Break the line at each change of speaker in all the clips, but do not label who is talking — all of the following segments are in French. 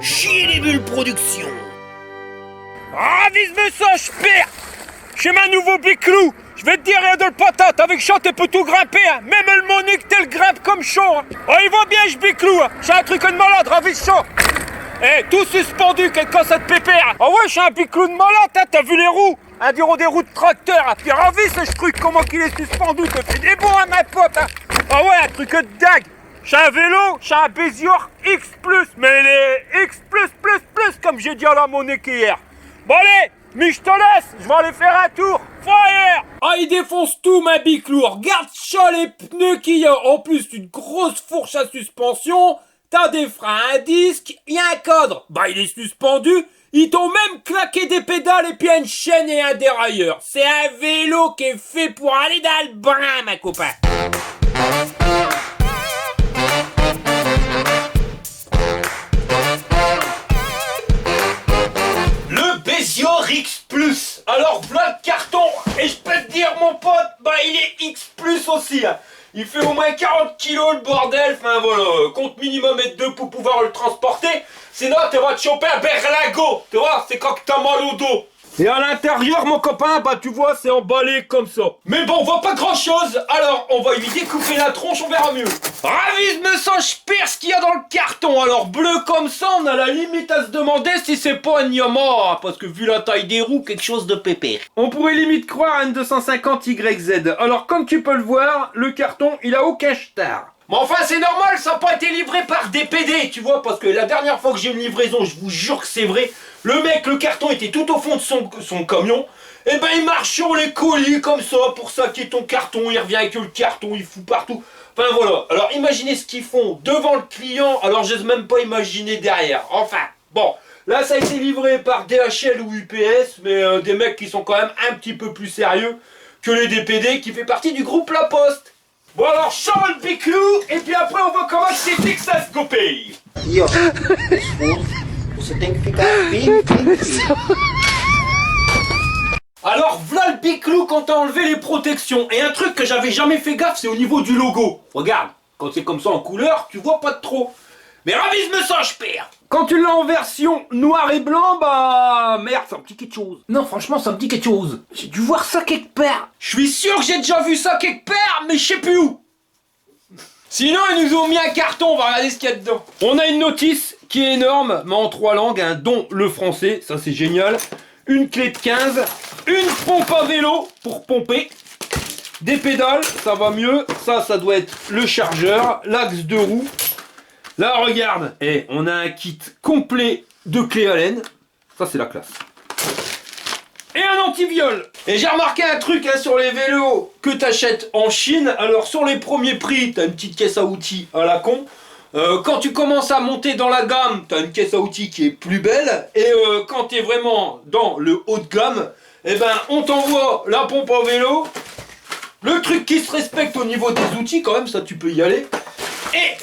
Chier Bulles Productions.
Ravise-moi ça, j'père. J'ai ma nouveau biclou. Je vais te dire rien de le patate, avec chaud t'es peux tout grimper, hein. Même le Monique t'es le grimpe comme chaud, hein. Oh, il va bien, je biclou, hein. J'ai un truc de malade, ravise chaud. Eh, tout suspendu, quelle cassette pépère. Ah ouais, j'ai un biclou de malade, hein. T'as vu les roues? Un dirait des roues de tracteur, hein. Puis ravise ce truc, comment qu'il est suspendu, te fait des bons, hein, ma pote, hein. Ah ouais, un truc de dingue. J'ai un vélo, j'ai un Bézior X+, mais les X+++, comme j'ai dit à la Monique hier. Bon allez, mais je te laisse, je vais aller faire un tour. Fire! Ah, il défonce tout, ma biclou. Regarde ça, les pneus qu'il y a. En plus, une grosse fourche à suspension. T'as des freins, un disque, il y a un cadre. Bah, il est suspendu. Ils t'ont même claqué des pédales et puis une chaîne et un dérailleur. C'est un vélo qui est fait pour aller dans le brin, ma copain. Bézior X+. Alors voilà le carton. Et je peux te dire mon pote, bah il est X+ aussi, hein. Il fait au moins 40 kilos le bordel. Enfin voilà, compte minimum être 2 pour pouvoir le transporter. Sinon tu vas te choper un berlingot. Tu vois, c'est quand t'as mal au dos. Et à l'intérieur, mon copain, bah tu vois, c'est emballé comme ça. Mais bon, on voit pas grand chose. Alors on va lui découper la tronche, on verra mieux. Ravise-me ça, je perds ce qu'il y a dans le carton. Alors bleu comme ça, on a la limite à se demander si c'est pas un Yamaha. Parce que vu la taille des roues, quelque chose de pépère. On pourrait limite croire à une 250 YZ. Alors comme tu peux le voir, le carton, il a aucun star. Mais enfin c'est normal, ça n'a pas été livré par DPD, tu vois, parce que la dernière fois que j'ai une livraison, je vous jure que c'est vrai, le mec, le carton était tout au fond de son camion, et ben il marche sur les colis comme ça, pour saquer ton carton, il revient avec le carton, il fout partout. Enfin voilà, alors imaginez ce qu'ils font devant le client, alors j'ose même pas imaginer derrière. Enfin, bon, là ça a été livré par DHL ou UPS, mais des mecs qui sont quand même un petit peu plus sérieux que les DPD, qui fait partie du groupe La Poste. Bon alors, change le biclou, et puis après on voit comment c'est Texas Copay.
Hier, você tem que ficar bem.
Alors voilà le biclou quand t'as enlevé les protections. Et un truc que j'avais jamais fait gaffe, c'est au niveau du logo. Regarde, quand c'est comme ça en couleur, tu vois pas de trop. Mais ravise-me ça, je perds. Quand tu l'as en version noir et blanc, bah merde, ça me dit quelque chose. Non, franchement, ça me dit quelque chose. J'ai dû voir ça quelque part. Je suis sûr que j'ai déjà vu ça quelque part, mais je sais plus où. Sinon, ils nous ont mis un carton, on va regarder ce qu'il y a dedans. On a une notice qui est énorme, mais en 3 langues, hein, dont le français, ça c'est génial. Une clé de 15, une pompe à vélo pour pomper. Des pédales, ça va mieux. Ça doit être le chargeur, l'axe de roue. Là, regarde, on a un kit complet de clés Allen. Ça, c'est la classe. Et un anti-viol. Et j'ai remarqué un truc hein, sur les vélos que t'achètes en Chine. Alors, sur les premiers prix, t'as une petite caisse à outils à la con. Quand tu commences à monter dans la gamme, t'as une caisse à outils qui est plus belle. Et quand t'es vraiment dans le haut de gamme, on t'envoie la pompe à vélo. Le truc qui se respecte au niveau des outils, quand même, ça tu peux y aller. Et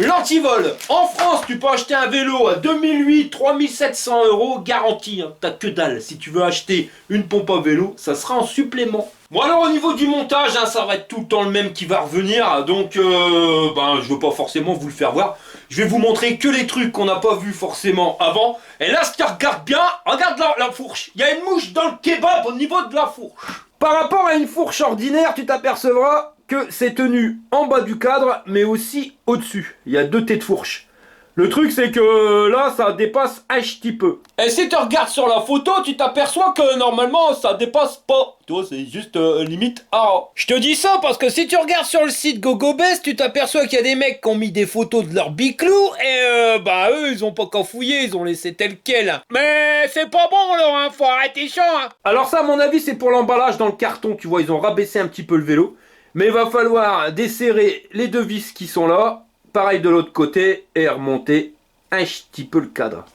l'antivol. En France, tu peux acheter un vélo à 2008, 3700 €, garantie. Hein. T'as que dalle. Si tu veux acheter une pompe à vélo, ça sera en supplément. Bon alors au niveau du montage, hein, ça va être tout le temps le même qui va revenir. Donc, je veux pas forcément vous le faire voir. Je vais vous montrer que les trucs qu'on n'a pas vu forcément avant. Et là, si tu regardes bien, regarde la fourche. Il y a une mouche dans le kebab au niveau de la fourche. Par rapport à une fourche ordinaire, tu t'apercevras que c'est tenu en bas du cadre, mais aussi au-dessus. Il y a 2 têtes de fourche. Le truc, c'est que là, ça dépasse un petit peu. Et si tu regardes sur la photo, tu t'aperçois que normalement, ça dépasse pas. Tu vois, c'est juste limite A. Je te dis ça parce que si tu regardes sur le site GoGoBest, tu t'aperçois qu'il y a des mecs qui ont mis des photos de leur biclou et eux, ils ont pas qu'à fouiller, ils ont laissé tel quel. Mais c'est pas bon, là, hein, faut arrêter ça. Hein. Alors ça, à mon avis, c'est pour l'emballage dans le carton. Tu vois, ils ont rabaissé un petit peu le vélo. Mais il va falloir desserrer les 2 vis qui sont là. Pareil de l'autre côté et remonter un petit peu le cadre.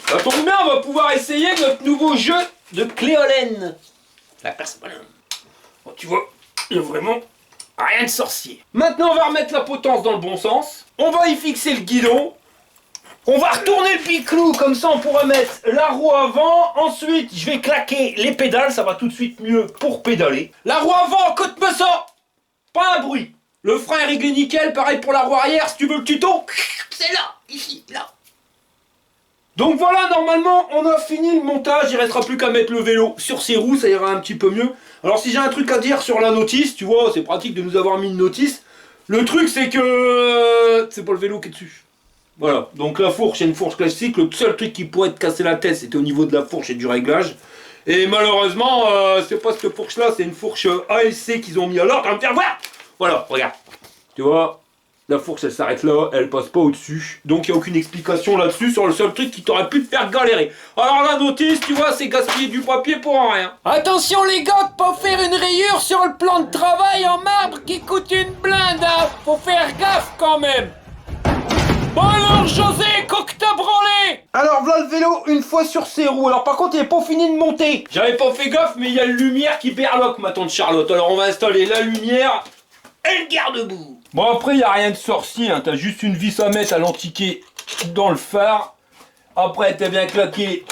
Ça tombe bien, on va pouvoir essayer notre nouveau jeu de clé Allen. La classe malin. Bon, tu vois, il n'y a vraiment rien de sorcier. Maintenant, on va remettre la potence dans le bon sens. On va y fixer le guidon. On va retourner le biclou, comme ça on pourra mettre la roue avant. Ensuite, je vais claquer les pédales, ça va tout de suite mieux pour pédaler. La roue avant, côte-moi ça. Pas un bruit. Le frein est réglé nickel, pareil pour la roue arrière, si tu veux le tuto, c'est là, ici, là. Donc voilà, normalement, on a fini le montage. Il restera plus qu'à mettre le vélo sur ses roues, ça ira un petit peu mieux. Alors si j'ai un truc à dire sur la notice, tu vois, c'est pratique de nous avoir mis une notice. Le truc, c'est que c'est pas le vélo qui est dessus. Voilà, donc la fourche, c'est une fourche classique. Le seul truc qui pourrait te casser la tête, c'était au niveau de la fourche et du réglage. Et malheureusement, c'est pas cette fourche-là, c'est une fourche ASC qu'ils ont mis à l'ordre. Tu vas me faire voir. Voilà, regarde. Tu vois, la fourche, elle s'arrête là, elle passe pas au-dessus. Donc il n'y a aucune explication là-dessus sur le seul truc qui t'aurait pu te faire galérer. Alors la notice, tu vois, c'est gaspiller du papier pour rien.
Attention les gars, pas faire une rayure sur le plan de travail en marbre qui coûte une blinde, hein. Faut faire gaffe quand même. Bon alors José, coque t'as branlé.
Alors voilà le vélo une fois sur ses roues. Alors par contre il n'est pas fini de monter. J'avais pas fait gaffe mais il y a la lumière qui berloque ma tante Charlotte. Alors on va installer la lumière et le garde-boue. Bon après il n'y a rien de sorcier, hein. T'as juste une vis à mettre à l'antiquer dans le phare. Après t'as bien claqué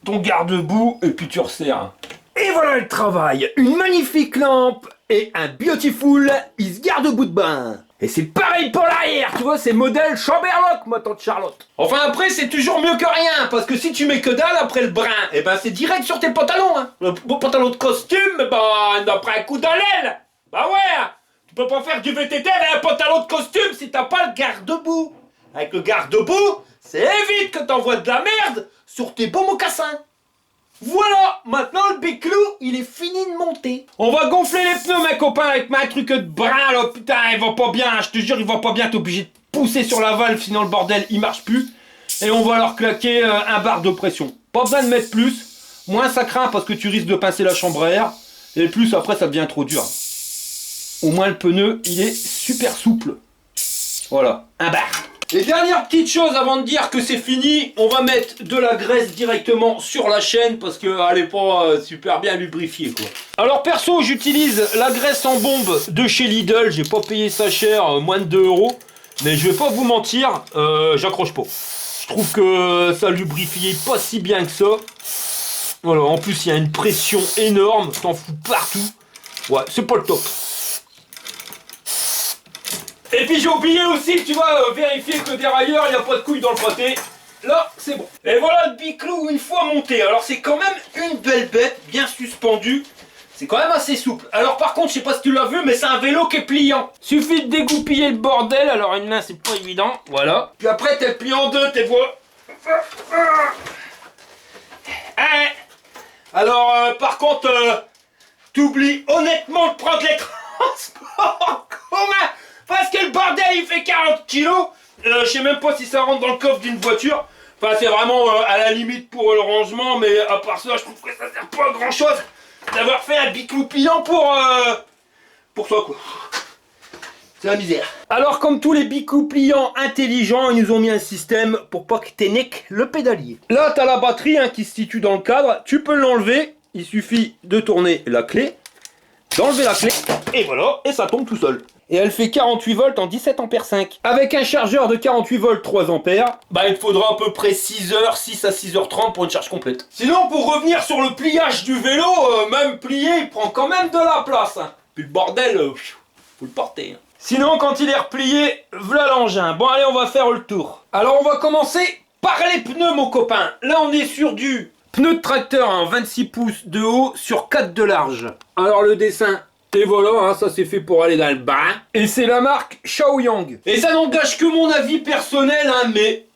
ton garde-boue et puis tu resserres. Et voilà le travail. Une magnifique lampe et un beautiful is garde-boue de bain. Et c'est pareil pour l'arrière, tu vois, c'est modèle Chamberlock, ma tante Charlotte. Enfin après, c'est toujours mieux que rien, parce que si tu mets que dalle après le brin, et ben c'est direct sur tes pantalons, hein. Le pantalon de costume, ben d'après un coup dans l'aile. Bah ouais, hein. Tu peux pas faire du VTT avec un pantalon de costume si t'as pas le garde-boue. Avec le garde-boue, c'est évite que t'envoies de la merde sur tes beaux mocassins. Voilà, maintenant le Biclou, il est fini de monter. On va gonfler les pneus, mes copains, avec ma truc de brin, là. Putain, il va pas bien, je te jure, il va pas bien. T'es obligé de pousser sur la valve, sinon le bordel, il marche plus. Et on va leur claquer un bar de pression. Pas besoin de mettre plus. Moins ça craint parce que tu risques de pincer la chambre à air. Et plus, après, ça devient trop dur. Au moins, le pneu, il est super souple. Voilà, un bar. Et dernière petite chose avant de dire que c'est fini, on va mettre de la graisse directement sur la chaîne parce qu'elle est pas super bien lubrifiée quoi. Alors perso j'utilise la graisse en bombe de chez Lidl, j'ai pas payé ça cher, moins de 2 €, mais je vais pas vous mentir, j'accroche pas. Je trouve que ça lubrifie pas si bien que ça. Voilà, en plus il y a une pression énorme, t'en fous partout. Ouais, c'est pas le top. Et puis j'ai oublié aussi, tu vois, vérifier que dérailleur, il n'y a pas de couilles dans le pâté. Là, c'est bon. Et voilà le Biclou une fois monté. Alors c'est quand même une belle bête, bien suspendue. C'est quand même assez souple. Alors par contre, je sais pas si tu l'as vu, mais c'est un vélo qui est pliant. Suffit de dégoupiller le bordel. Alors une main, c'est pas évident. Voilà. Puis après, t'es plié en deux, t'es vois. Alors par contre, t'oublies honnêtement de prendre les transports en commun. Parce que le bordel il fait 40 kilos, je sais même pas si ça rentre dans le coffre d'une voiture. Enfin c'est vraiment à la limite pour le rangement, mais à part ça je trouve que ça sert pas à grand chose d'avoir fait un Biclou pliant pour ça quoi. C'est la misère. Alors comme tous les Biclous pliants intelligents, ils nous ont mis un système pour pas que t'éneques le pédalier. Là t'as la batterie hein, qui se situe dans le cadre, tu peux l'enlever, il suffit de tourner la clé, d'enlever la clé, et voilà, et ça tombe tout seul. Et elle fait 48 volts en 17 ampères 5. Avec un chargeur de 48 volts 3 ampères, bah il te faudra à peu près 6 heures, 6 à 6h30 pour une charge complète. Sinon pour revenir sur le pliage du vélo, même plié, il prend quand même de la place. Hein. Puis le bordel, faut le porter. Hein. Sinon quand il est replié, voilà l'engin. Bon allez on va faire le tour. Alors on va commencer par les pneus mon copain. Là on est sur du pneu de tracteur en 26 pouces de haut sur 4 de large. Alors le dessin... Et voilà, hein, ça c'est fait pour aller dans le bain. Et c'est la marque Shaoyang. Et ça n'engage que mon avis personnel, hein, mais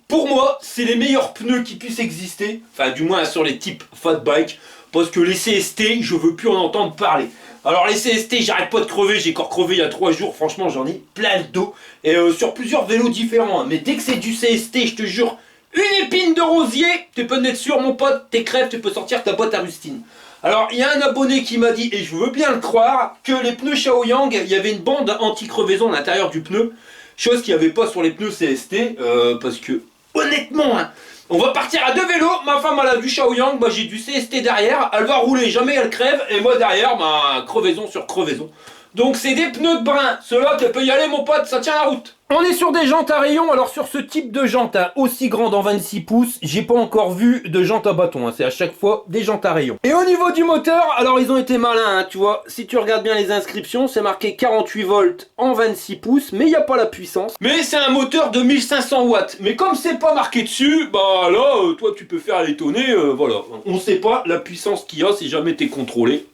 pour moi, c'est les meilleurs pneus qui puissent exister. Enfin, du moins sur les types fat bike. Parce que les CST, je veux plus en entendre parler. Alors les CST, j'arrête pas de crever. J'ai encore crevé il y a 3 jours. Franchement, j'en ai plein le dos. Et sur plusieurs vélos différents. Hein. Mais dès que c'est du CST, je te jure, une épine de rosier, tu peux en être sûr, mon pote, t'es crèves, tu peux sortir ta boîte à rustine. Alors, il y a un abonné qui m'a dit, et je veux bien le croire, que les pneus Shaoyang, il y avait une bande anti-crevaison à l'intérieur du pneu, chose qu'il n'y avait pas sur les pneus CST, parce que, honnêtement, hein, on va partir à 2 vélos, ma femme elle a du Shaoyang, moi j'ai du CST derrière, elle va rouler, jamais elle crève, et moi derrière, crevaison sur crevaison.
Donc c'est des pneus de brin. Ceux-là, tu peux y aller mon pote, ça tient la route.
On est sur des jantes à rayons, alors sur ce type de jante hein, aussi grande en 26 pouces, j'ai pas encore vu de jante à bâton, hein, c'est à chaque fois des jantes à rayons. Et au niveau du moteur, alors ils ont été malins, hein, tu vois, si tu regardes bien les inscriptions, c'est marqué 48 volts en 26 pouces, mais il n'y a pas la puissance.
Mais c'est un moteur de 1500 watts. Mais comme c'est pas marqué dessus, bah là, toi tu peux faire l'étonner, voilà. On sait pas la puissance qu'il y a si jamais t'es contrôlé.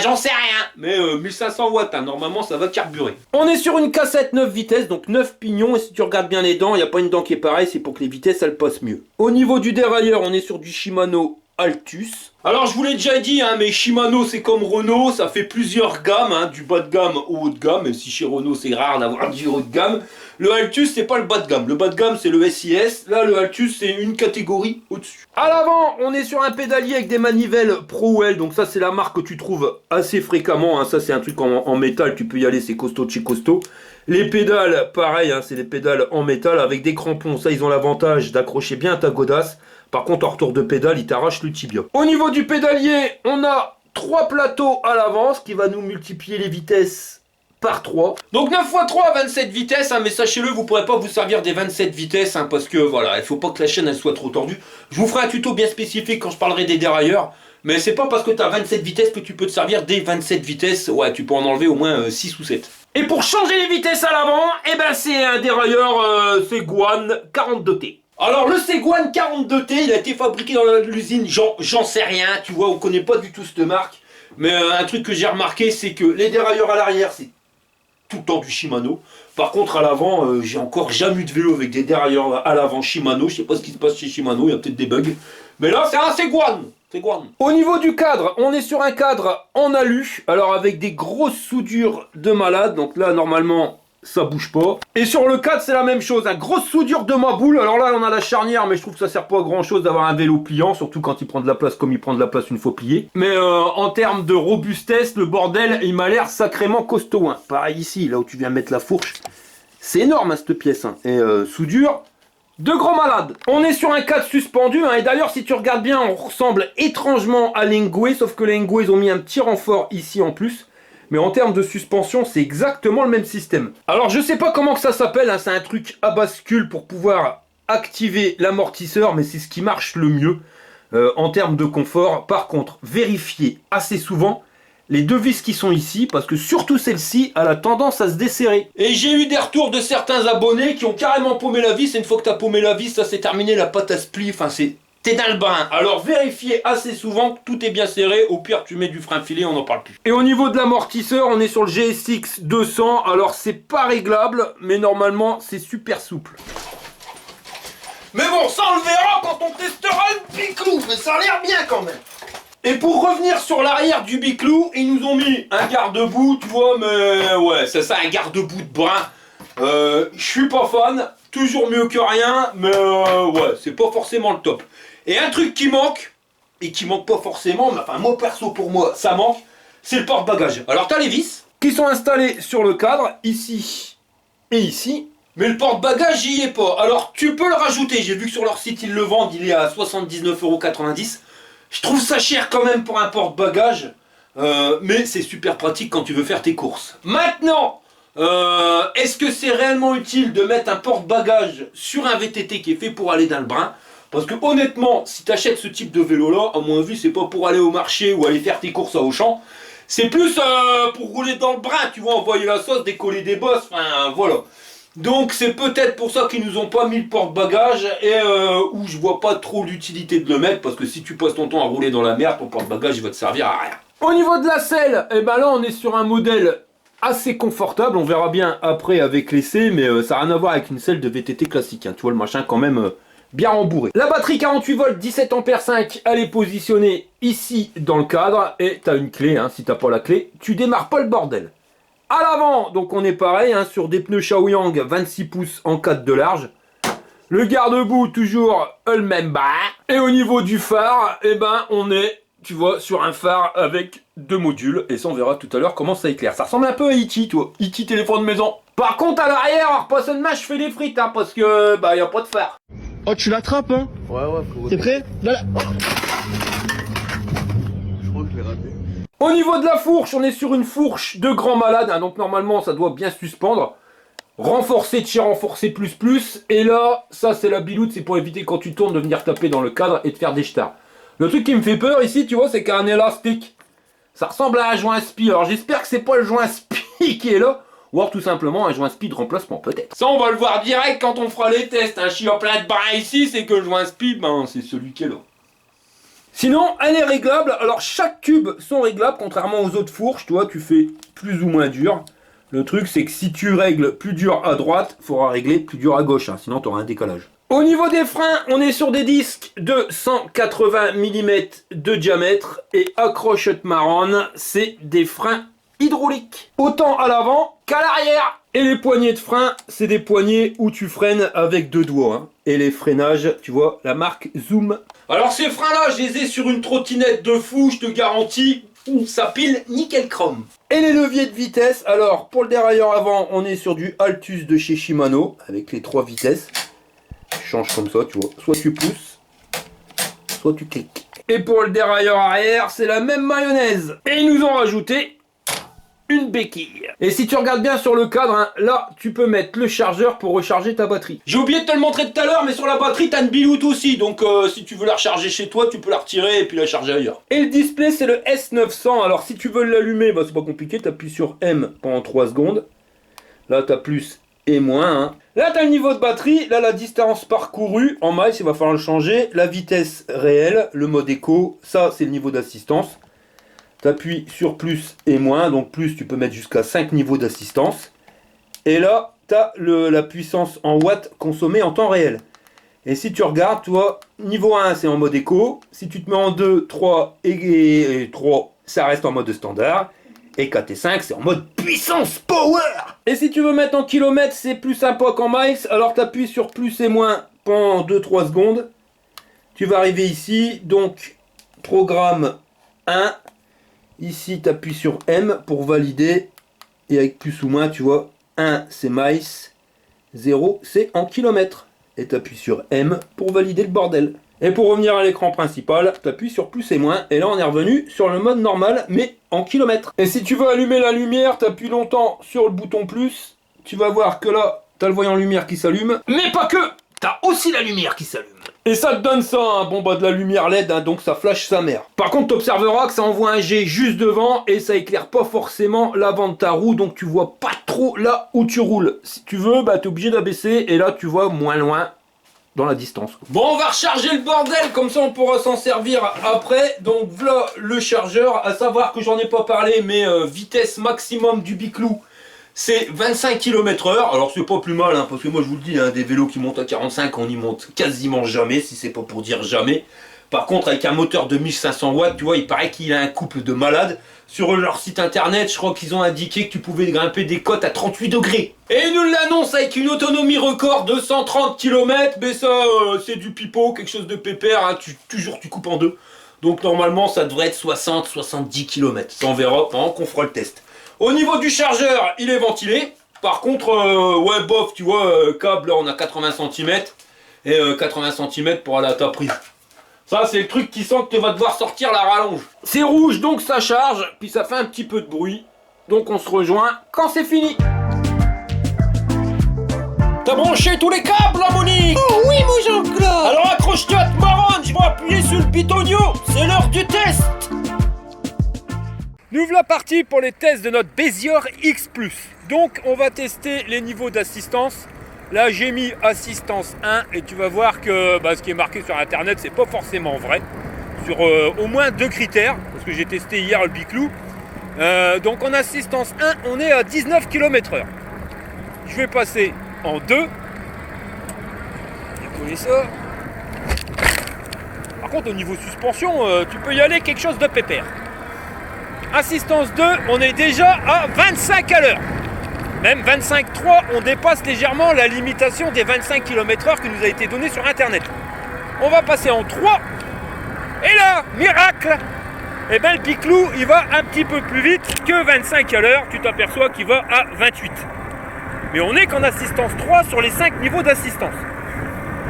J'en sais rien, mais 1500 watts, hein, normalement ça va carburer.
On est sur une cassette 9 vitesses, donc 9 pignons, et si tu regardes bien les dents, il n'y a pas une dent qui est pareille, c'est pour que les vitesses elles passent mieux. Au niveau du dérailleur, on est sur du Shimano Altus.
Alors je vous l'ai déjà dit, hein, mais Shimano c'est comme Renault, ça fait plusieurs gammes, hein, du bas de gamme au haut de gamme, même si chez Renault c'est rare d'avoir du haut de gamme. Le Altus c'est pas le bas de gamme, le bas de gamme c'est le SIS, là le Altus c'est une catégorie au-dessus.
À l'avant, on est sur un pédalier avec des manivelles ProWell, donc ça c'est la marque que tu trouves assez fréquemment, hein. Ça c'est un truc en métal, tu peux y aller, c'est costaud de chez costaud. Les pédales, pareil, hein, c'est des pédales en métal avec des crampons, ça ils ont l'avantage d'accrocher bien ta godasse. Par contre, en retour de pédale, il t'arrache le tibia. Au niveau du pédalier, on a 3 plateaux à l'avant, ce qui va nous multiplier les vitesses par 3.
Donc 9 x 3, 27 vitesses, hein, mais sachez-le, vous ne pourrez pas vous servir des 27 vitesses, hein, parce que voilà, il faut pas que la chaîne elle soit trop tordue. Je vous ferai un tuto bien spécifique quand je parlerai des dérailleurs, mais c'est pas parce que tu as 27 vitesses que tu peux te servir des 27 vitesses, ouais, tu peux en enlever au moins 6 ou 7.
Et pour changer les vitesses à l'avant, eh ben c'est un dérailleur Séguane 42T.
Alors le Séguane 42T, il a été fabriqué dans l'usine, j'en sais rien, tu vois, on connaît pas du tout cette marque. Mais un truc que j'ai remarqué, c'est que les dérailleurs à l'arrière, c'est tout le temps du Shimano. Par contre à l'avant, j'ai encore jamais eu de vélo avec des dérailleurs à l'avant Shimano. Je sais pas ce qui se passe chez Shimano, il y a peut-être des bugs. Mais là c'est un Séguane.
Au niveau du cadre, on est sur un cadre en alu, alors avec des grosses soudures de malade, donc là normalement ça bouge pas. Et sur le cadre c'est la même chose, hein, grosse soudure de ma boule, alors là on a la charnière mais je trouve que ça sert pas à grand chose d'avoir un vélo pliant, surtout quand il prend de la place comme il prend de la place une fois plié. Mais en termes de robustesse, le bordel il m'a l'air sacrément costaud, hein. Pareil ici, là où tu viens mettre la fourche, c'est énorme hein, cette pièce, hein. Et soudure de grands malades. On est sur un cadre suspendu, hein, et d'ailleurs si tu regardes bien on ressemble étrangement à l'Engwe, sauf que les Engwe ils ont mis un petit renfort ici en plus. Mais en termes de suspension, c'est exactement le même système. Alors je sais pas comment que ça s'appelle, hein, c'est un truc à bascule pour pouvoir activer l'amortisseur, mais c'est ce qui marche le mieux en termes de confort. Par contre, vérifiez assez souvent les deux vis qui sont ici, parce que surtout celle-ci a la tendance à se desserrer.
Et j'ai eu des retours de certains abonnés qui ont carrément paumé la vis, et une fois que tu as paumé la vis, ça c'est terminé, la pâte à spli, enfin t'es dans le bain. Alors vérifiez assez souvent que tout est bien serré, au pire tu mets du frein filé, on n'en parle plus.
Et au niveau de l'amortisseur, on est sur le GSX 200, alors c'est pas réglable, mais normalement c'est super souple.
Mais bon, ça on le verra quand on testera le Biclou, mais ça a l'air bien quand même. Et pour revenir sur l'arrière du Biclou, ils nous ont mis un garde-boue, tu vois, mais ouais, c'est ça, un garde-boue de brin. Je suis pas fan, toujours mieux que rien, mais ouais, c'est pas forcément le top. Et un truc qui manque, et qui manque pas forcément, mais enfin moi perso pour moi, ça manque, c'est le porte-bagages. Alors t'as les vis,
qui sont installés sur le cadre, ici et ici.
Mais le porte-bagages, j'y ai pas. Alors, tu peux le rajouter. J'ai vu que sur leur site, ils le vendent. Il est à 79,90 €. Je trouve ça cher quand même pour un porte-bagages. Mais c'est super pratique quand tu veux faire tes courses. Maintenant, est-ce que c'est réellement utile de mettre un porte-bagages sur un VTT qui est fait pour aller dans le brin? Parce que honnêtement, si tu achètes ce type de vélo-là, à mon avis, c'est pas pour aller au marché ou aller faire tes courses à Auchan. C'est plus pour rouler dans le brin, tu vois, envoyer la sauce, décoller des bosses, enfin voilà. Donc c'est peut-être pour ça qu'ils nous ont pas mis le porte-bagages et où je vois pas trop l'utilité de le mettre, parce que si tu passes ton temps à rouler dans la merde, ton porte-bagages il va te servir à rien.
Au niveau de la selle, et ben là on est sur un modèle assez confortable, on verra bien après avec l'essai, mais ça n'a rien à voir avec une selle de VTT classique, hein. Tu vois le machin quand même bien rembourré. La batterie 48 volts 17 ampères 5, elle est positionnée ici dans le cadre et tu as une clé, hein. Si tu n'as pas la clé, tu démarres pas le bordel. À l'avant, donc on est pareil, hein, sur des pneus Shaoyang 26 pouces en 4 de large. Le garde-boue toujours le même bas. Et au niveau du phare, eh ben on est, tu vois, sur un phare avec deux modules. Et ça on verra tout à l'heure comment ça éclaire. Ça ressemble un peu à E.T. toi, E.T. téléphone de maison. Par contre à l'arrière, alors pas seulement je fais les frites, hein, parce que bah y a pas de phare.
Oh tu l'attrapes hein?
Ouais, frérot.
T'es prêt? Là.
Je crois que je l'ai raté.
Au niveau de la fourche, on est sur une fourche de grand malade, hein, donc normalement ça doit bien suspendre. Renforcé de chez renforcé plus, et là, ça c'est la biloute, c'est pour éviter quand tu tournes de venir taper dans le cadre et de faire des jetards. Le truc qui me fait peur ici, tu vois, c'est qu'il y a un élastique. Ça ressemble à un joint spi, alors j'espère que c'est pas le joint spi qui est là, ou alors tout simplement un joint spi de remplacement, peut-être. Ça on va le voir direct quand on fera les tests, hein. Je suis en plein de bras ici, c'est que le joint spi, ben c'est celui qui est là. Sinon, elle est réglable, alors chaque tube sont réglables, contrairement aux autres fourches, toi tu fais plus ou moins dur. Le truc c'est que si tu règles plus dur à droite, il faudra régler plus dur à gauche, hein, sinon tu auras un décalage. Au niveau des freins, on est sur des disques de 180 mm de diamètre et accrochette marron, c'est des freins hydrauliques. Autant à l'avant qu'à l'arrière. Et les poignées de frein, c'est des poignées où tu freines avec deux doigts. Hein. Et les freinages, tu vois, la marque Zoom. Alors ces freins-là, je les ai sur une trottinette de fou, je te garantis, ça pile nickel chrome. Et les leviers de vitesse, alors pour le dérailleur avant, on est sur du Altus de chez Shimano, avec les 3 vitesses. Tu changes comme ça, tu vois, soit tu pousses, soit tu cliques. Et pour le dérailleur arrière, c'est la même mayonnaise. Et ils nous ont rajouté une béquille. Et si tu regardes bien sur le cadre, hein, là, tu peux mettre le chargeur pour recharger ta batterie. J'ai oublié de te le montrer tout à l'heure, mais sur la batterie, tu as une biloute aussi. Donc, si tu veux la recharger chez toi, tu peux la retirer et puis la charger ailleurs. Et le display, c'est le S900. Alors, si tu veux l'allumer, bah, c'est pas compliqué. Tu appuies sur M pendant 3 secondes. Là, tu as plus et moins. Hein. Là, tu as le niveau de batterie. Là, la distance parcourue. En miles, il va falloir le changer. La vitesse réelle, le mode éco. Ça, c'est le niveau d'assistance. Tu appuies sur plus et moins, donc plus tu peux mettre jusqu'à 5 niveaux d'assistance. Et là, tu as la puissance en watts consommée en temps réel. Et si tu regardes, tu vois, niveau 1 c'est en mode éco. Si tu te mets en 2, 3 et 3, ça reste en mode standard. Et 4 et 5 c'est en mode puissance power. Et si tu veux mettre en kilomètres, c'est plus sympa qu'en miles. Alors tu appuies sur plus et moins pendant 2-3 secondes. Tu vas arriver ici, donc programme 1. Ici, tu appuies sur M pour valider. Et avec plus ou moins, tu vois, 1 c'est miles, 0 c'est en kilomètres. Et tu appuies sur M pour valider le bordel. Et pour revenir à l'écran principal, tu appuies sur plus et moins. Et là, on est revenu sur le mode normal, mais en kilomètres. Et si tu veux allumer la lumière, tu appuies longtemps sur le bouton plus. Tu vas voir que là, tu as le voyant lumière qui s'allume. Mais pas que, tu as aussi la lumière qui s'allume. Et ça te donne ça, hein. Bon bah de la lumière LED, hein, donc ça flash sa mère. Par contre, tu observeras que ça envoie un jet juste devant et ça éclaire pas forcément l'avant de ta roue, donc tu vois pas trop là où tu roules. Si tu veux, bah t'es obligé d'abaisser et là tu vois moins loin dans la distance. Bon, on va recharger le bordel, comme ça on pourra s'en servir après. Donc voilà le chargeur, à savoir que j'en ai pas parlé, mais vitesse maximum du Biclou, c'est 25 km/h, alors c'est pas plus mal, hein, parce que moi je vous le dis, hein, des vélos qui montent à 45, on y monte quasiment jamais, si c'est pas pour dire jamais. Par contre, avec un moteur de 1500 watts, tu vois, il paraît qu'il a un couple de malades. Sur leur site internet, je crois qu'ils ont indiqué que tu pouvais grimper des côtes à 38 degrés. Et ils nous l'annoncent avec une autonomie record de 130 km, mais ça, c'est du pipeau, quelque chose de pépère, hein, toujours tu coupes en deux. Donc normalement, ça devrait être 60-70 km. Ça, on verra pendant qu'on fera le test. Au niveau du chargeur, il est ventilé. Par contre, ouais, bof, tu vois, câble, là, on a 80 cm. Et 80 cm pour aller à ta prise. Ça, c'est le truc qui sent que tu vas devoir sortir la rallonge. C'est rouge, donc ça charge. Puis ça fait un petit peu de bruit. Donc on se rejoint quand c'est fini. T'as branché tous les câbles, là, Monique?
Oh oui, mon Jean-Claude.
Alors accroche-toi, marronne, je vais appuyer sur le pitonio. C'est l'heure du test. Nous voilà partis pour les tests de notre Bézior X+. Donc on va tester les niveaux d'assistance. Là j'ai mis assistance 1 et tu vas voir que ce qui est marqué sur internet c'est pas forcément vrai. Sur au moins 2 critères, parce que j'ai testé hier le Biclou. Donc en assistance 1 on est à 19 km/h. Je vais passer en 2. Décoller ça. Par contre au niveau suspension, tu peux y aller quelque chose de pépère. Assistance 2, on est déjà à 25 à l'heure. Même 25,3, on dépasse légèrement la limitation des 25 km/h qui nous a été donnée sur internet. On va passer en 3. Et là, miracle, eh ben, le Biclou, il va un petit peu plus vite que 25 à l'heure. Tu t'aperçois qu'il va à 28. Mais on n'est qu'en assistance 3 sur les 5 niveaux d'assistance.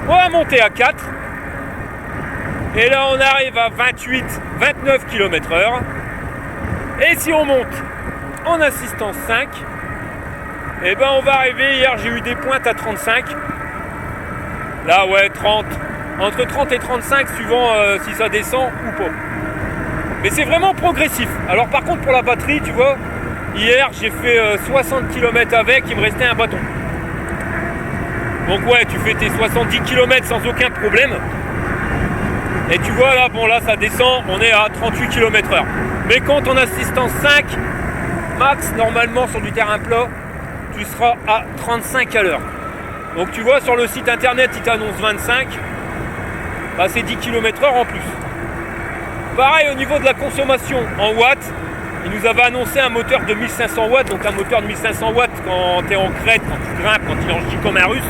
On va monter à 4. Et là, on arrive à 28, 29 km/h.
Et si on monte en assistance 5, eh ben on va arriver, hier j'ai eu des pointes à 35. Là ouais 30, entre 30 et 35 suivant si ça descend ou pas. Mais c'est vraiment progressif. Alors par contre pour la batterie, tu vois, hier j'ai fait 60 km avec, il me restait un bâton. Donc ouais, tu fais tes 70 km sans aucun problème. Et tu vois là, bon là ça descend, on est à 38 km/h. Mais quand on assistance 5, max, normalement sur du terrain plat, tu seras à 35 à l'heure. Donc tu vois sur le site internet, il t'annonce 25, bah c'est 10 km/h en plus. Pareil au niveau de la consommation en watts, il nous avait annoncé un moteur de 1500 watts, donc un moteur de 1500 watts quand tu es en crête, quand tu grimpes, quand il en chie comme un russe.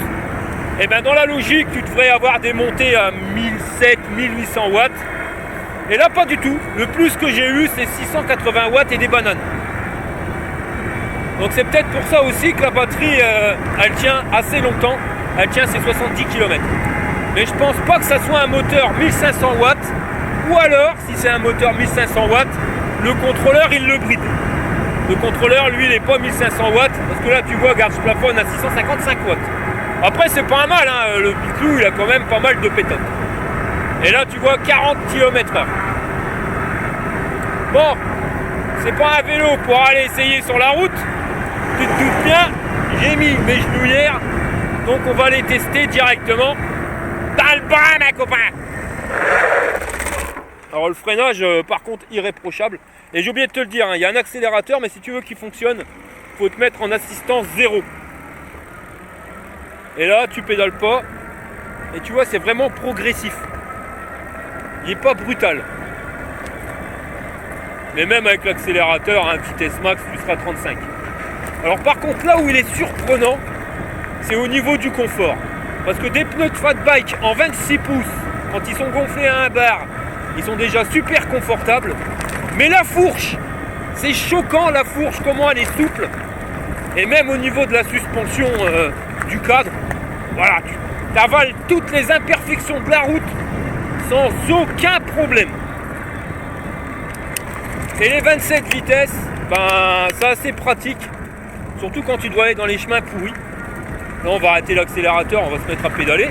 Et bien dans la logique, tu devrais avoir des montées à 1700-1800 watts. Et là, pas du tout. Le plus que j'ai eu, c'est 680 watts et des bananes. Donc c'est peut-être pour ça aussi que la batterie, elle tient assez longtemps. Elle tient ses 70 km. Mais je pense pas que ça soit un moteur 1500 watts. Ou alors, si c'est un moteur 1500 watts, le contrôleur, il le bride. Le contrôleur, lui, il n'est pas 1500 watts. Parce que là, tu vois, regarde, je plafonne à 655 watts. Après, c'est pas un mal, hein. Le Biclou, il a quand même pas mal de pétotes. Et là, tu vois, 40 km/h. Bon, c'est pas un vélo pour aller essayer sur la route. Tu te doutes bien, j'ai mis mes genouillères. Donc, on va les tester directement dans le bras, ma copain. Alors, le freinage, par contre, irréprochable. Et j'ai oublié de te le dire, hein, il y a un accélérateur, mais si tu veux qu'il fonctionne, il faut te mettre en assistance 0. Et là, tu pédales pas. Et tu vois, c'est vraiment progressif. Il n'est pas brutal. Mais même avec l'accélérateur, à vitesse max, tu seras 35. Alors par contre, là où il est surprenant, c'est au niveau du confort. Parce que des pneus de fat bike en 26 pouces, quand ils sont gonflés à un bar, ils sont déjà super confortables. Mais la fourche, c'est choquant la fourche, comment elle est souple. Et même au niveau de la suspension du cadre, voilà, tu avales toutes les imperfections de la route sans aucun problème. Et les 27 vitesses, ben c'est assez pratique, surtout quand tu dois aller dans les chemins pourris. Là on va arrêter l'accélérateur, on va se mettre à pédaler.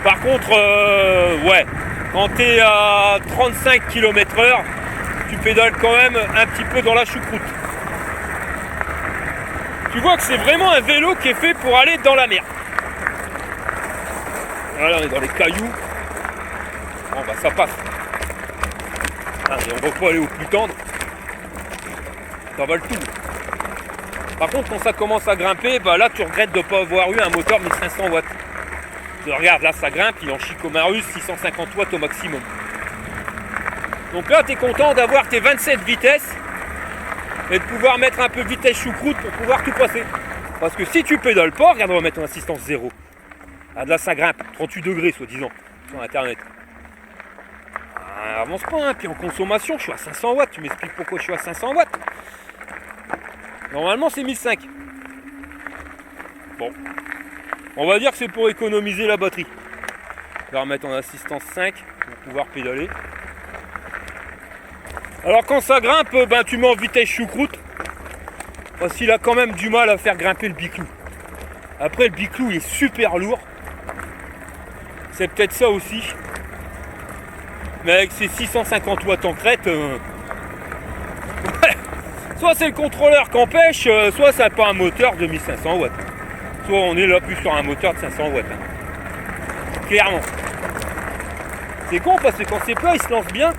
Par contre, ouais, quand tu es à 35 km/h, tu pédales quand même un petit peu dans la choucroute. Tu vois que c'est vraiment un vélo qui est fait pour aller dans la mer. Voilà, on est dans les cailloux. Bon bah ça passe. Ah, mais on va pas aller au plus tendre. Ça va le tout. Par contre quand ça commence à grimper, bah là tu regrettes de ne pas avoir eu un moteur 1500 watts. Regarde là ça grimpe, il en chie comme un russe, 650 watts au maximum. Donc là tu es content d'avoir tes 27 vitesses et de pouvoir mettre un peu vitesse choucroute pour pouvoir tout passer. Parce que si tu pédales pas, regarde, on va mettre en assistance 0. Ah, de là ça grimpe, 38 degrés soi-disant, sur internet. Ah, avance pas, hein. Puis en consommation, je suis à 500 watts. Tu m'expliques pourquoi je suis à 500 watts. Normalement c'est 1005. Bon. On va dire que c'est pour économiser la batterie. On va remettre en assistance 5 pour pouvoir pédaler. Alors quand ça grimpe, ben, tu mets en vitesse choucroute. Parce qu'il a quand même du mal à faire grimper le Biclou. Après le Biclou il est super lourd. C'est peut-être ça aussi. Mais avec ses 650 watts en crête, ouais, soit c'est le contrôleur qui empêche, soit ça n'a pas un moteur de 1500 watts. Soit on est là plus sur un moteur de 500 watts. Hein. Clairement. C'est con parce que quand c'est plat, il se lance bien.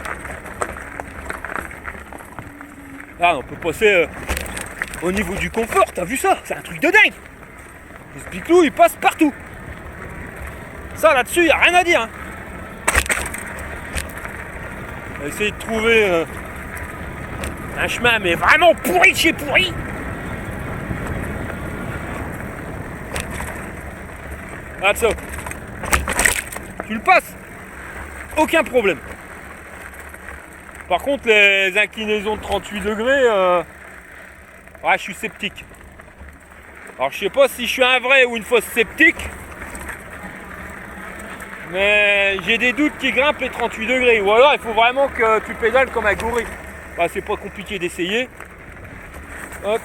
Ah, on peut passer au niveau du confort, t'as vu ça? C'est un truc de dingue. Ce Biclou, il passe partout. Ça, là-dessus, il n'y a rien à dire. Hein. On va essayer de trouver un chemin, mais vraiment pourri de chez pourri. Ah, ça. Tu le passes. Aucun problème. Par contre, les inclinaisons de 38 degrés, ouais, je suis sceptique. Alors, je sais pas si je suis un vrai ou une fausse sceptique. Mais j'ai des doutes qu'il grimpe les 38 degrés. Ou alors il faut vraiment que tu pédales comme un gorille. Bah, c'est pas compliqué d'essayer. Hop.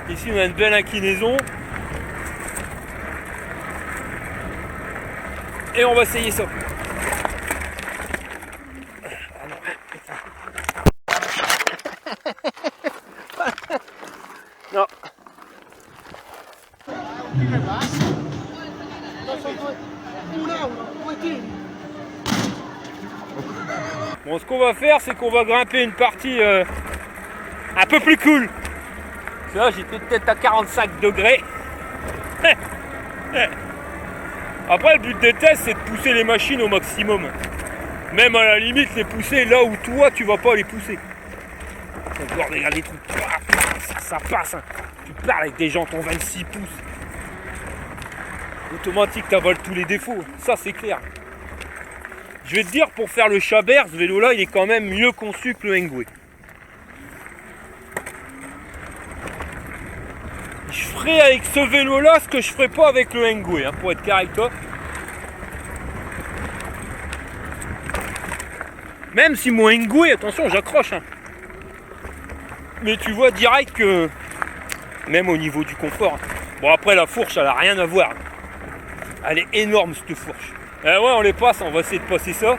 Ici on a une belle inclinaison. Et on va essayer ça. Non. Bon, ce qu'on va faire, c'est qu'on va grimper une partie un peu plus cool. Là, j'étais peut-être à 45 degrés. Après, le but des tests, c'est de pousser les machines au maximum. Même à la limite, les pousser là où toi, tu vas pas les pousser. Regarde les trucs. Ça passe. Hein. Tu parles avec des gens qui ont 26 pouces. Automatique, t'avales tous les défauts. Ça, c'est clair. Je vais te dire, pour faire le Chabert, ce vélo-là, il est quand même mieux conçu que le Engwe. Je ferai avec ce vélo-là ce que je ferai pas avec le Engwe, hein, pour être clair avec toi. Même si mon Engwe, attention, j'accroche. Hein. Mais tu vois direct que, même au niveau du confort, hein. Bon après la fourche, elle a rien à voir. Elle est énorme cette fourche. Ouais, on les passe, on va essayer de passer ça.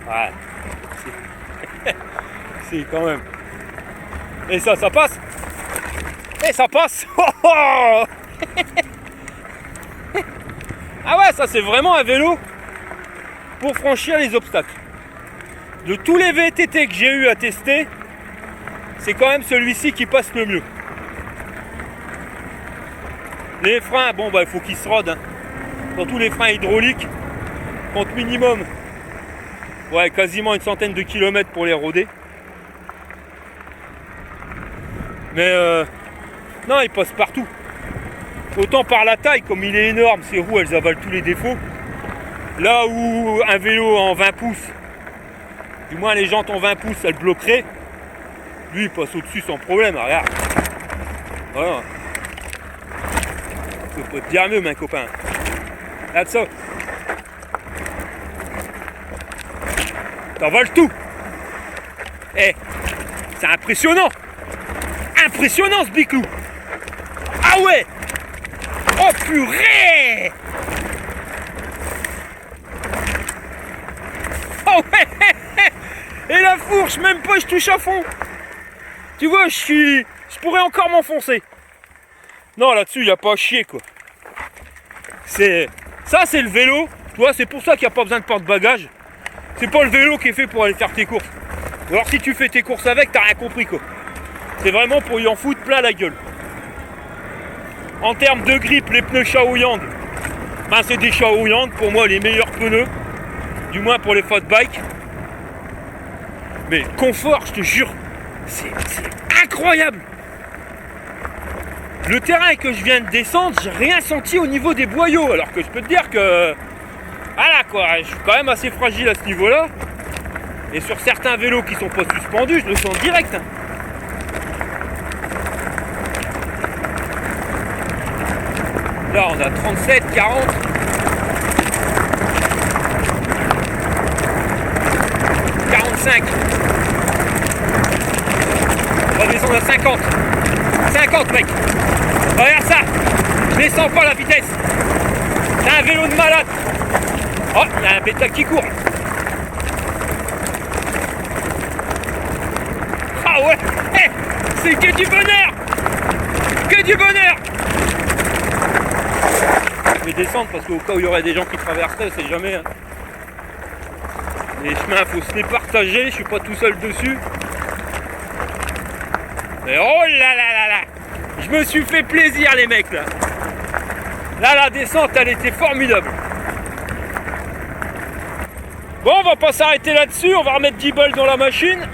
Ouais. C'est quand même. Et ça passe. Et ça passe. Ah ouais, ça c'est vraiment un vélo pour franchir les obstacles. De tous les VTT que j'ai eu à tester, c'est quand même celui-ci qui passe le mieux. Les freins, bon bah il faut qu'ils se rodent. Hein. Surtout les freins hydrauliques, compte minimum. Ouais, quasiment une centaine de kilomètres pour les roder. Mais non, il passe partout. Autant par la taille, comme il est énorme, ses roues elles avalent tous les défauts. Là où un vélo en 20 pouces, du moins les jantes en 20 pouces, elles bloqueraient. Lui il passe au-dessus sans problème, regarde. Voilà. Je peux te dire mieux, mon copain. Regarde ça. T'envoles tout. Eh, c'est impressionnant. Impressionnant ce biclou. Ah ouais. Oh purée. Oh ouais. Et la fourche, même pas je touche à fond. Tu vois, je pourrais encore m'enfoncer. Non, là-dessus, il n'y a pas à chier, quoi. Ça, c'est le vélo. Tu vois, c'est pour ça qu'il n'y a pas besoin de porte-bagages. C'est pas le vélo qui est fait pour aller faire tes courses. Ou alors, si tu fais tes courses avec, t'as rien compris, quoi. C'est vraiment pour y en foutre plein la gueule. En termes de grippe, les pneus Shaoyang, ben, c'est des Shaoyang, pour moi, les meilleurs pneus. Du moins pour les fat bikes. Mais confort, je te jure, c'est incroyable. Le terrain que je viens de descendre, j'ai rien senti au niveau des boyaux. Alors que je peux te dire que, voilà quoi, je suis quand même assez fragile à ce niveau-là. Et sur certains vélos qui sont pas suspendus, je le sens direct. Hein. Là, on a 37, 40. 45. On va descendre à 50. 50 mec. Regarde ça. Je descends pas la vitesse. C'est un vélo de malade. Oh, il y a un bêta qui court. Ah ouais. Hey, c'est que du bonheur. Que du bonheur. Je vais descendre parce qu'au cas où il y aurait des gens qui traverseraient, c'est jamais. Hein. Les chemins, faut se les partager, je suis pas tout seul dessus. Mais oh là là là là, je me suis fait plaisir les mecs là. Là la descente elle était formidable. Bon, on va pas s'arrêter là-dessus, on va remettre 10 balles dans la machine.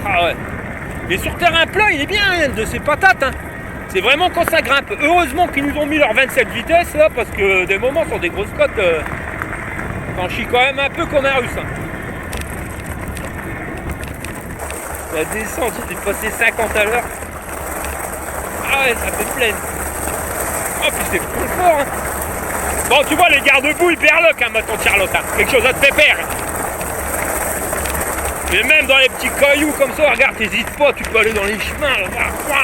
Ah ouais. Et sur terrain plat, il est bien hein, de ces patates. Hein. C'est vraiment quand ça grimpe. Heureusement qu'ils nous ont mis leur 27 vitesses là, parce que des moments sur des grosses côtes, t'en chies quand même un peu comme un russe. Hein. La descente, j'étais passé 50 à l'heure. Ah ouais, ça fait plaisir. Oh, puis c'est confort, hein. Bon, tu vois, les garde-boue, ils berloquent, hein, ma tante Charlotte. Hein. Quelque chose à te faire. Mais même dans les petits cailloux comme ça, regarde, t'hésites pas, tu peux aller dans les chemins. Là.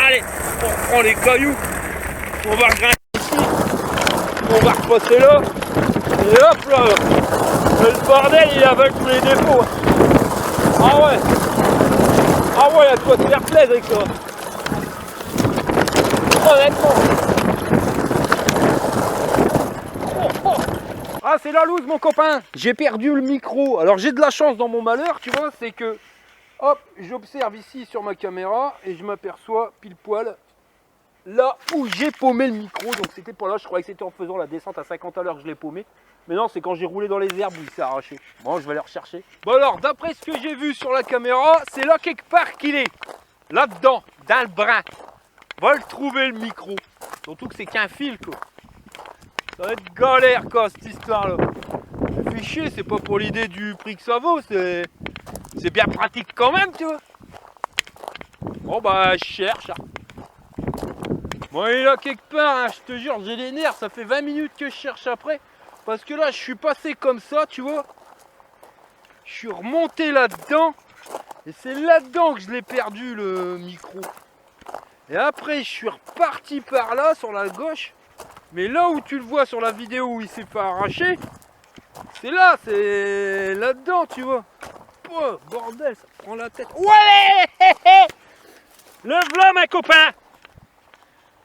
Allez, on prend les cailloux. On va grimper ici. On va repasser là. Et hop là. Le bordel, il avale tous les défauts. Ah ouais. Ah ouais, il y a de quoi te faire plaisir avec ça. Honnêtement. Ah, c'est la loose, mon copain. J'ai perdu le micro. Alors j'ai de la chance dans mon malheur, tu vois, c'est que hop, j'observe ici sur ma caméra et je m'aperçois pile poil là où j'ai paumé le micro. Donc c'était pas là, je croyais que c'était en faisant la descente à 50 à l'heure que je l'ai paumé. Mais non, c'est quand j'ai roulé dans les herbes où il s'est arraché. Bon, je vais aller rechercher. Bon alors, d'après ce que j'ai vu sur la caméra, c'est là quelque part qu'il est. Là-dedans, dans le brin. Va le trouver le micro. Surtout que c'est qu'un fil, quoi. Ça va être galère, quoi, cette histoire-là. Ça fait chier, c'est pas pour l'idée du prix que ça vaut, c'est bien pratique quand même, tu vois. Bon, bah, je cherche. Hein. Bon, il est là quelque part, hein, je te jure, j'ai les nerfs, ça fait 20 minutes que je cherche après. Parce que là, je suis passé comme ça, tu vois. Je suis remonté là-dedans. Et c'est là-dedans que je l'ai perdu, le micro. Et après, je suis reparti par là, sur la gauche. Mais là où tu le vois sur la vidéo où il s'est pas arraché, c'est là, c'est là-dedans, tu vois. Oh, bordel, ça prend la tête. Ouais. Le v'là, ma copain.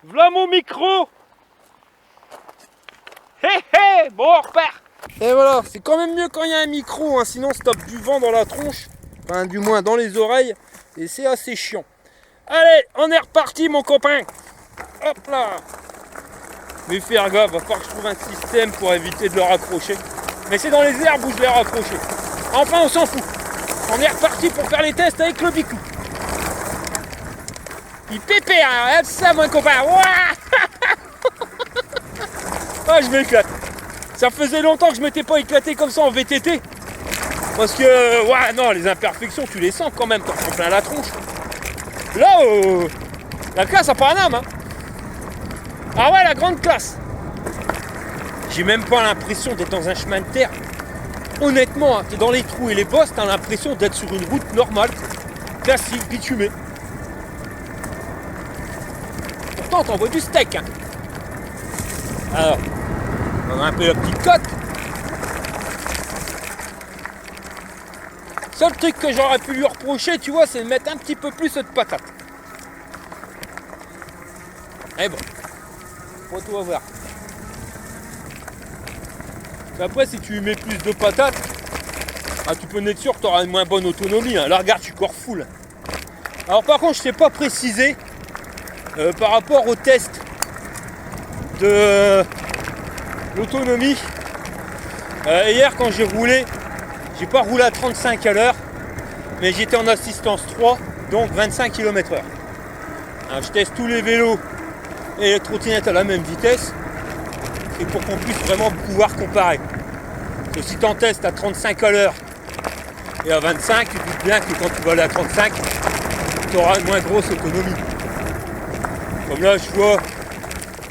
V'là mon micro. Hé hé, bon, on repart. Et voilà, c'est quand même mieux quand il y a un micro, hein, sinon ça tape du vent dans la tronche, enfin du moins dans les oreilles, et c'est assez chiant. Allez, on est reparti, mon copain. Hop là. Mais faire gaffe, va falloir que je trouve un système pour éviter de le raccrocher. Mais c'est dans les herbes où je l'ai raccroché. Enfin, on s'en fout. On est reparti pour faire les tests avec le bicou. Il pépère, hein, regarde ça, mon copain. Ah, je m'éclate. Ça faisait longtemps que je m'étais pas éclaté comme ça en VTT. Parce que, ouais, non, les imperfections, tu les sens quand même, t'en prends plein la tronche. Là, la classe a pas un âme, hein. Ah ouais, la grande classe. J'ai même pas l'impression d'être dans un chemin de terre. Honnêtement, hein, t'es dans les trous et les bosses, t'as l'impression d'être sur une route normale, classique, bitumée. Pourtant, t'envoies du steak, hein. Alors, on a un peu la petite cote. Seul truc que j'aurais pu lui reprocher, tu vois, c'est de mettre un petit peu plus de patates. Mais bon, faut tout voir. Après, si tu lui mets plus de patates, ah, tu peux en être sûr que tu auras une moins bonne autonomie. Hein. Là, regarde, je suis encore full. Alors, par contre, je ne t'ai pas précisé par rapport au test de l'autonomie. Hier, quand j'ai roulé, j'ai pas roulé à 35 à l'heure, mais j'étais en assistance 3, donc 25 km/h. Alors, je teste tous les vélos et les trottinettes à la même vitesse, et pour qu'on puisse vraiment pouvoir comparer. Parce que si tu en testes à 35 à l'heure et à 25, tu te doutes bien que quand tu vas aller à 35, tu auras une moins grosse autonomie. Comme là, je vois,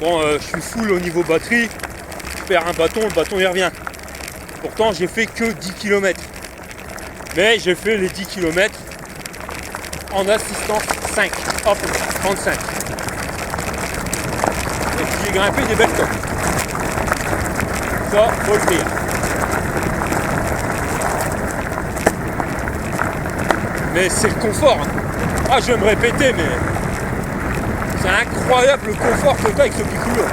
bon, je suis full au niveau batterie, je perds un bâton, le bâton il revient. Pourtant, j'ai fait que 10 km. Mais j'ai fait les 10 km en assistance 5. Hop, 35. Et puis j'ai grimpé des belles côtes. Ça, faut le dire. Mais c'est le confort. Hein. Ah, je vais me répéter, mais c'est incroyable le confort que tu as avec ce Bicou-là.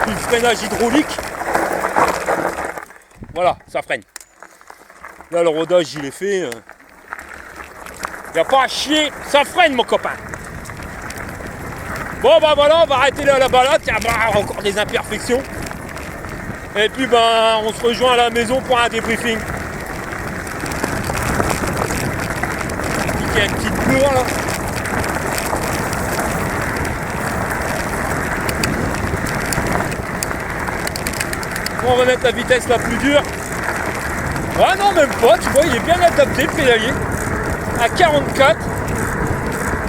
Puis le freinage hydraulique. Voilà, ça freine. Là, le rodage, il est fait. Y a pas à chier, ça freine, mon copain. Bon, bah voilà, on va arrêter là la balade. Il y a encore des imperfections. Et puis, ben, on se rejoint à la maison pour un débriefing. Il y a une petite pleure là. On va mettre la vitesse la plus dure. Ah non, même pas, tu vois, il est bien adapté le pédalier. À 44.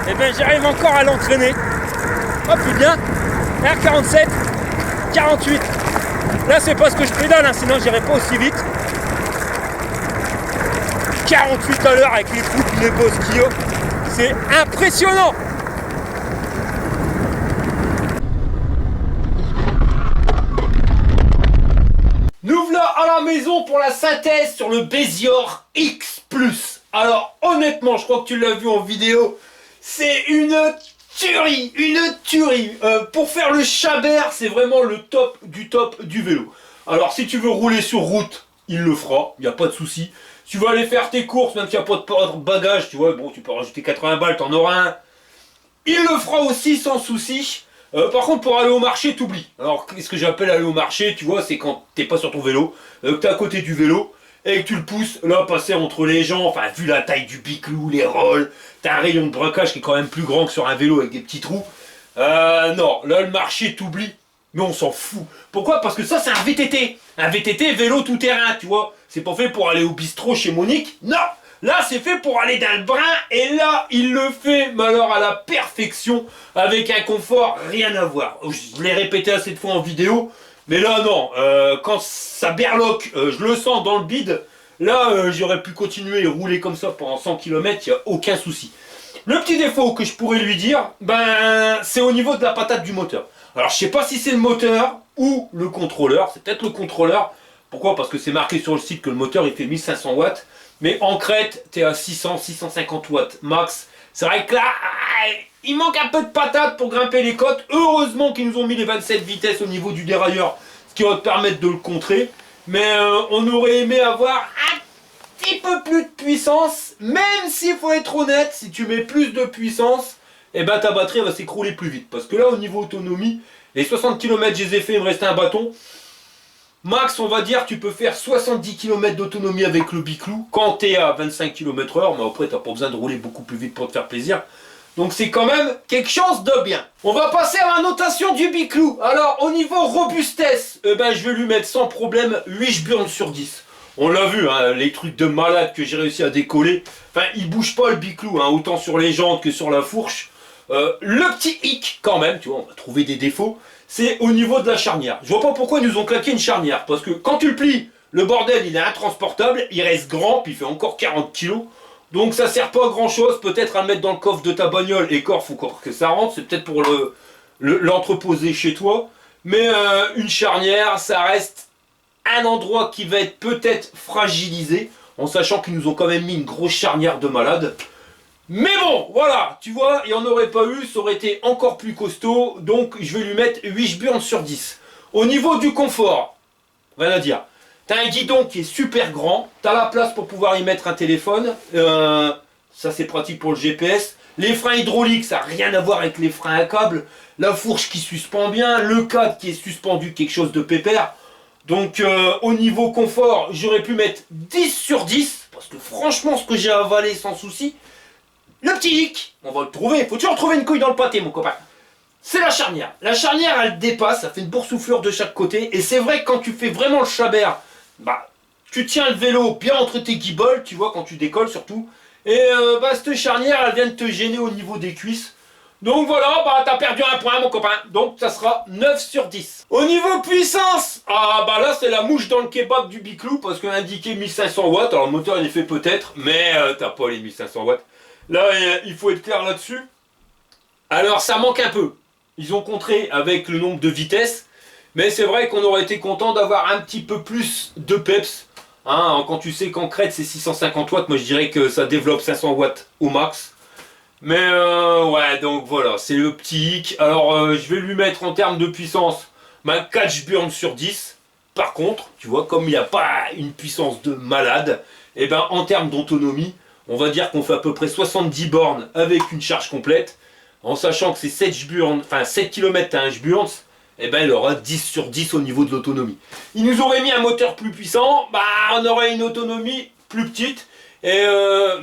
et ben j'arrive encore à l'entraîner. Oh putain, R47, 48. Là c'est parce que je pédale, hein, sinon j'irai pas aussi vite. 48 à l'heure avec les coupes, les beaux skios. C'est impressionnant.
Nous voilà à la maison pour la synthèse sur le Bézior X+. Alors honnêtement, je crois que tu l'as vu en vidéo, c'est une tuerie, pour faire le Chabert, c'est vraiment le top du vélo. Alors si tu veux rouler sur route, il le fera, il n'y a pas de souci. Tu vas aller faire tes courses, même s'il n'y a pas de bagage, tu vois, bon, tu peux rajouter 80 balles, t'en auras un. Il le fera aussi sans souci. Par contre, pour aller au marché, t'oublies. Alors, qu'est-ce que j'appelle aller au marché, tu vois, c'est quand t'es pas sur ton vélo, que t'es à côté du vélo, et que tu le pousses, là, passer entre les gens, enfin, vu la taille du biclou, les rolls, t'as un rayon de braquage qui est quand même plus grand que sur un vélo avec des petits trous. Non, là, le marché, t'oublies. Mais on s'en fout. Pourquoi? Parce que ça, c'est un VTT. Un VTT, vélo tout-terrain, tu vois. C'est pas fait pour aller au bistrot chez Monique. Non! Là, c'est fait pour aller dans le brin. Et là, il le fait, mais alors à la perfection, avec un confort, rien à voir. Je l'ai répété assez de fois en vidéo. Mais là, non. Quand ça berloque, je le sens dans le bide. Là, j'aurais pu continuer et rouler comme ça pendant 100 km, il n'y a aucun souci. Le petit défaut que je pourrais lui dire, ben, c'est au niveau de la patate du moteur. Alors, je sais pas si c'est le moteur ou le contrôleur. C'est peut-être le contrôleur. Pourquoi? Parce que c'est marqué sur le site que le moteur, il fait 1500 watts. Mais en crête, tu es à 600, 650 watts max. C'est vrai que là, il manque un peu de patate pour grimper les côtes. Heureusement qu'ils nous ont mis les 27 vitesses au niveau du dérailleur, ce qui va te permettre de le contrer. Mais on aurait aimé avoir un petit peu plus de puissance. Même s'il faut être honnête, si tu mets plus de puissance, eh ben ta batterie va s'écrouler plus vite. Parce que là, au niveau autonomie, les 60 km, je les ai fait, il me restait un bâton. Max, on va dire, tu peux faire 70 km d'autonomie avec le biclou quand tu es à 25 km/h, mais après, tu n'as pas besoin de rouler beaucoup plus vite pour te faire plaisir. Donc c'est quand même quelque chose de bien. On va passer à la notation du biclou. Alors, au niveau robustesse, ben, je vais lui mettre sans problème 8 Shburn sur 10. On l'a vu, hein, les trucs de malade que j'ai réussi à décoller. Enfin, il bouge pas le biclou, hein, autant sur les jantes que sur la fourche. Le petit hic, quand même, tu vois, on va trouver des défauts. C'est au niveau de la charnière. Je vois pas pourquoi ils nous ont claqué une charnière. Parce que quand tu le plies, le bordel il est intransportable, il reste grand, puis il fait encore 40 kg. Donc ça sert pas à grand chose, peut-être à le mettre dans le coffre de ta bagnole, et faut encore que ça rentre, c'est peut-être pour l'entreposer chez toi. Mais une charnière, ça reste un endroit qui va être peut-être fragilisé, en sachant qu'ils nous ont quand même mis une grosse charnière de malade. Mais bon, voilà, tu vois, il n'y en aurait pas eu, ça aurait été encore plus costaud, donc je vais lui mettre 8 Shburn sur 10. Au niveau du confort, rien à dire. T'as un guidon qui est super grand, t'as la place pour pouvoir y mettre un téléphone, ça c'est pratique pour le GPS. Les freins hydrauliques, ça n'a rien à voir avec les freins à câble. La fourche qui suspend bien, le cadre qui est suspendu, quelque chose de pépère. Donc au niveau confort, j'aurais pu mettre 10 sur 10, parce que franchement, ce que j'ai avalé sans souci. Le petit hic, on va le trouver, faut toujours trouver une couille dans le pâté mon copain. C'est la charnière. La charnière elle dépasse, ça fait une boursouflure de chaque côté. Et c'est vrai que quand tu fais vraiment le Chabert, bah tu tiens le vélo bien entre tes guibolles, tu vois, quand tu décolles surtout. Et bah cette charnière elle vient de te gêner au niveau des cuisses. Donc voilà, bah t'as perdu un point mon copain. Donc ça sera 9 sur 10. Au niveau puissance, ah bah là c'est la mouche dans le kebab du biclou. Parce que indiqué 1500 watts, alors le moteur il est fait peut-être, mais t'as pas les 1500 watts. Là, il faut être clair là-dessus. Alors, ça manque un peu. Ils ont contré avec le nombre de vitesses. Mais c'est vrai qu'on aurait été content d'avoir un petit peu plus de peps. Hein, quand tu sais qu'en crête, c'est 650 watts. Moi, je dirais que ça développe 500 watts au max. Mais, ouais, donc voilà. C'est le petit hic. Alors, je vais lui mettre en termes de puissance 4 Shburn sur 10. Par contre, tu vois, comme il n'y a pas une puissance de malade, et ben en termes d'autonomie, on va dire qu'on fait à peu près 70 bornes avec une charge complète, en sachant que c'est 7 Shburn, enfin 7 km à 1 Shburn, et ben il aura 10 sur 10 au niveau de l'autonomie. Ils nous auraient mis un moteur plus puissant, bah on aurait une autonomie plus petite, et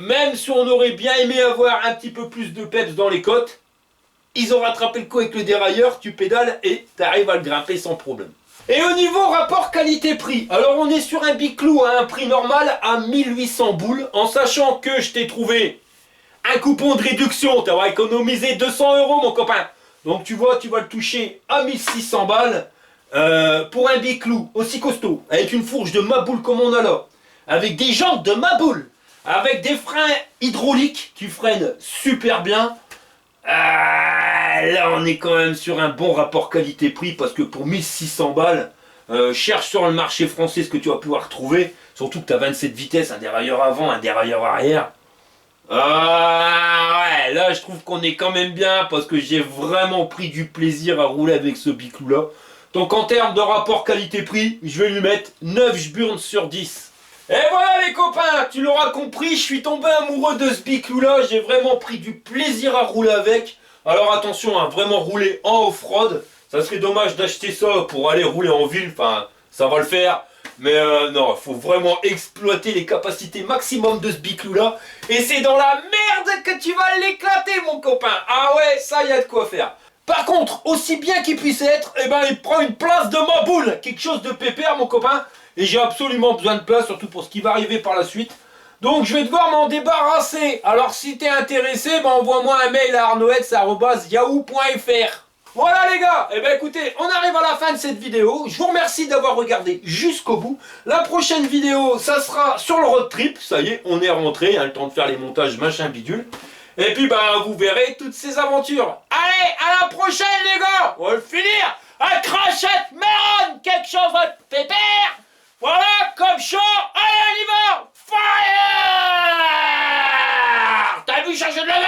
même si on aurait bien aimé avoir un petit peu plus de peps dans les côtes, ils ont rattrapé le coup avec le dérailleur, tu pédales et tu arrives à le grimper sans problème. Et au niveau rapport qualité-prix, alors on est sur un biclou à un prix normal à 1800 boules, en sachant que je t'ai trouvé un coupon de réduction, tu vas économiser 200 € mon copain. Donc tu vois, tu vas le toucher à 1600 balles pour un biclou aussi costaud, avec une fourche de Maboule comme on a là, avec des jantes de Maboule, avec des freins hydrauliques qui freinent super bien. Là on est quand même sur un bon rapport qualité-prix parce que pour 1600 balles, cherche sur le marché français ce que tu vas pouvoir trouver, surtout que tu as 27 vitesses, un dérailleur avant, un dérailleur arrière. Ouais, là je trouve qu'on est quand même bien parce que j'ai vraiment pris du plaisir à rouler avec ce biclou là. Donc en termes de rapport qualité-prix, je vais lui mettre 9 jburnes sur 10. Et voilà les copains, tu l'auras compris, je suis tombé amoureux de ce biclou là, j'ai vraiment pris du plaisir à rouler avec. Alors attention, hein, vraiment rouler en off-road, ça serait dommage d'acheter ça pour aller rouler en ville, enfin ça va le faire. Mais non, il faut vraiment exploiter les capacités maximum de ce biclou là. Et c'est dans la merde que tu vas l'éclater mon copain. Ah ouais, ça y a de quoi faire. Par contre, aussi bien qu'il puisse être, eh ben il prend une place de Maboule. Quelque chose de pépère mon copain. Et j'ai absolument besoin de place, surtout pour ce qui va arriver par la suite. Donc je vais devoir m'en débarrasser. Alors si t'es intéressé, ben envoie-moi un mail à arnoex@yahoo.fr. Voilà les gars, eh ben écoutez, on arrive à la fin de cette vidéo. Je vous remercie d'avoir regardé jusqu'au bout. La prochaine vidéo, ça sera sur le road trip. Ça y est, on est rentré, hein, le temps de faire les montages machin bidule. Et puis ben vous verrez toutes ces aventures. Allez, à la prochaine les gars. On va le finir à Crachette Méron, quelque chose de pépère. Voilà, comme chaud. Allez, on y va. Fire. T'as vu changer de la